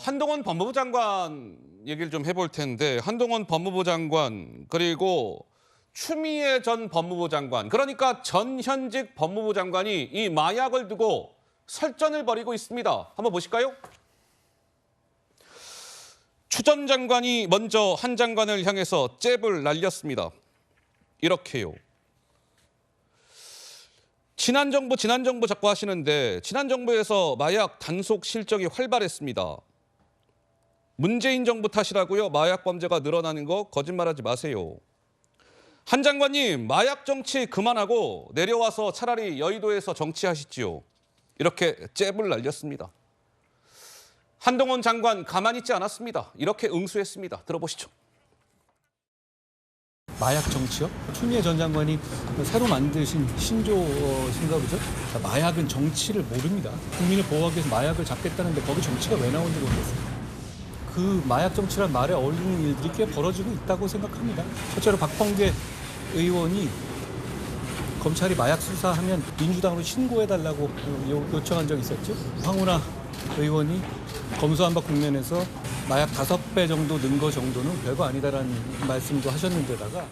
한동훈 법무부 장관 얘기를 좀 해볼 텐데, 한동훈 법무부 장관 그리고 추미애 전 법무부 장관, 그러니까 전현직 법무부 장관이 이 마약을 두고 설전을 벌이고 있습니다. 한번 보실까요? 추 전 장관이 먼저 한 장관을 향해서 잽을 날렸습니다. 이렇게요. 지난 정부 자꾸 하시는데, 지난 정부에서 마약 단속 실적이 활발했습니다. 문재인 정부 탓이라고요? 마약 범죄가 늘어나는 거 거짓말하지 마세요. 한 장관님, 마약 정치 그만하고 내려와서 차라리 여의도에서 정치하시지요. 이렇게 잽을 날렸습니다. 한동훈 장관 가만히 있지 않았습니다. 이렇게 응수했습니다. 들어보시죠. 마약 정치요? 추미애 전 장관이 새로 만드신 신조신가 보죠? 마약은 정치를 모릅니다. 국민을 보호하기 위해서 마약을 잡겠다는데 거기 정치가 왜 나오는지 모르겠어요. 그 마약 정치란 말에 어울리는 일들이 꽤 벌어지고 있다고 생각합니다. 첫째로 박범계 의원이 검찰이 마약 수사하면 민주당으로 신고해달라고 요청한 적이 있었죠. 황운하 의원이 검수완박 국면에서 마약 5배 정도 는 거 정도는 별거 아니다라는 말씀도 하셨는데다가.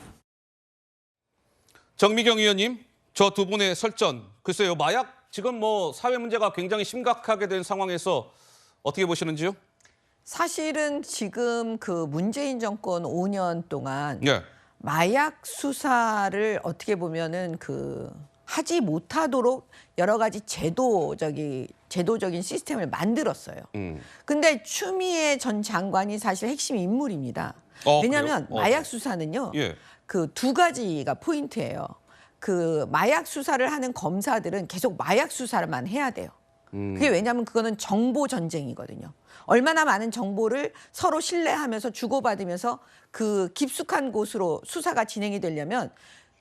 정미경 의원님, 저 두 분의 설전, 글쎄요, 마약 지금 사회 문제가 굉장히 심각하게 된 상황에서 어떻게 보시는지요? 사실은 지금 그 문재인 정권 5년 동안 예. 마약 수사를 어떻게 보면은 하지 못하도록 여러 가지 제도적인 시스템을 만들었어요. 근데 추미애 전 장관이 사실 핵심 인물입니다. 왜냐하면 마약 수사는요, 예. 그 두 가지가 포인트예요. 그 마약 수사를 하는 검사들은 계속 마약 수사만 해야 돼요. 그게 왜냐하면 그거는 정보 전쟁이거든요. 얼마나 많은 정보를 서로 신뢰하면서 주고받으면서 그 깊숙한 곳으로 수사가 진행이 되려면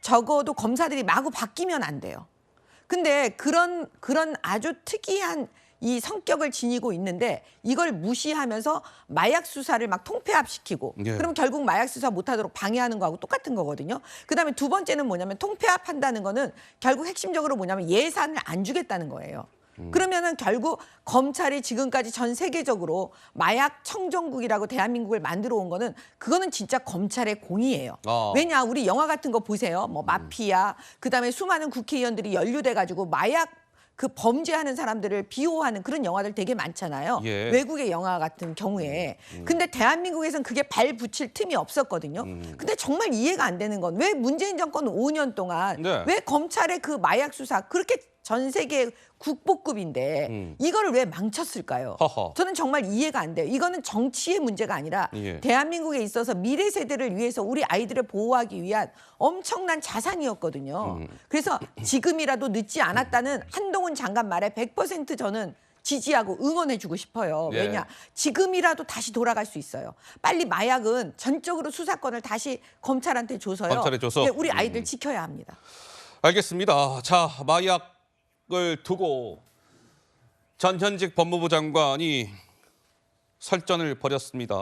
적어도 검사들이 마구 바뀌면 안 돼요. 근데 그런 아주 특이한 이 성격을 지니고 있는데 이걸 무시하면서 마약 수사를 막 통폐합시키고 예. 그럼 결국 마약 수사 못하도록 방해하는 거하고 똑같은 거거든요. 그다음에 두 번째는 뭐냐면 통폐합한다는 거는 결국 핵심적으로 뭐냐면 예산을 안 주겠다는 거예요. 그러면은 결국 검찰이 지금까지 전 세계적으로 마약 청정국이라고 대한민국을 만들어 온 거는 그거는 진짜 검찰의 공이에요. 왜냐, 우리 영화 같은 거 보세요. 마피아, 그다음에 수많은 국회의원들이 연루돼 가지고 마약 그 범죄하는 사람들을 비호하는 그런 영화들 되게 많잖아요. 예. 외국의 영화 같은 경우에. 근데 대한민국에서는 그게 발 붙일 틈이 없었거든요. 근데 정말 이해가 안 되는 건 왜 문재인 정권 5년 동안 네. 왜 검찰의 그 마약 수사 그렇게 전 세계 국보급인데 이거를 왜 망쳤을까요? 허허. 저는 정말 이해가 안 돼요. 이거는 정치의 문제가 아니라 예. 대한민국에 있어서 미래 세대를 위해서 우리 아이들을 보호하기 위한 엄청난 자산이었거든요. 그래서 지금이라도 늦지 않았다는 한동훈 장관 말에 100% 저는 지지하고 응원해주고 싶어요. 예. 왜냐, 지금이라도 다시 돌아갈 수 있어요. 빨리 마약은 전적으로 수사권을 다시 검찰한테 줘서요. 검찰에 줘서? 네, 우리 아이들 지켜야 합니다. 알겠습니다. 자, 마약을 두고 전현직 법무부 장관이 설전을 벌였습니다.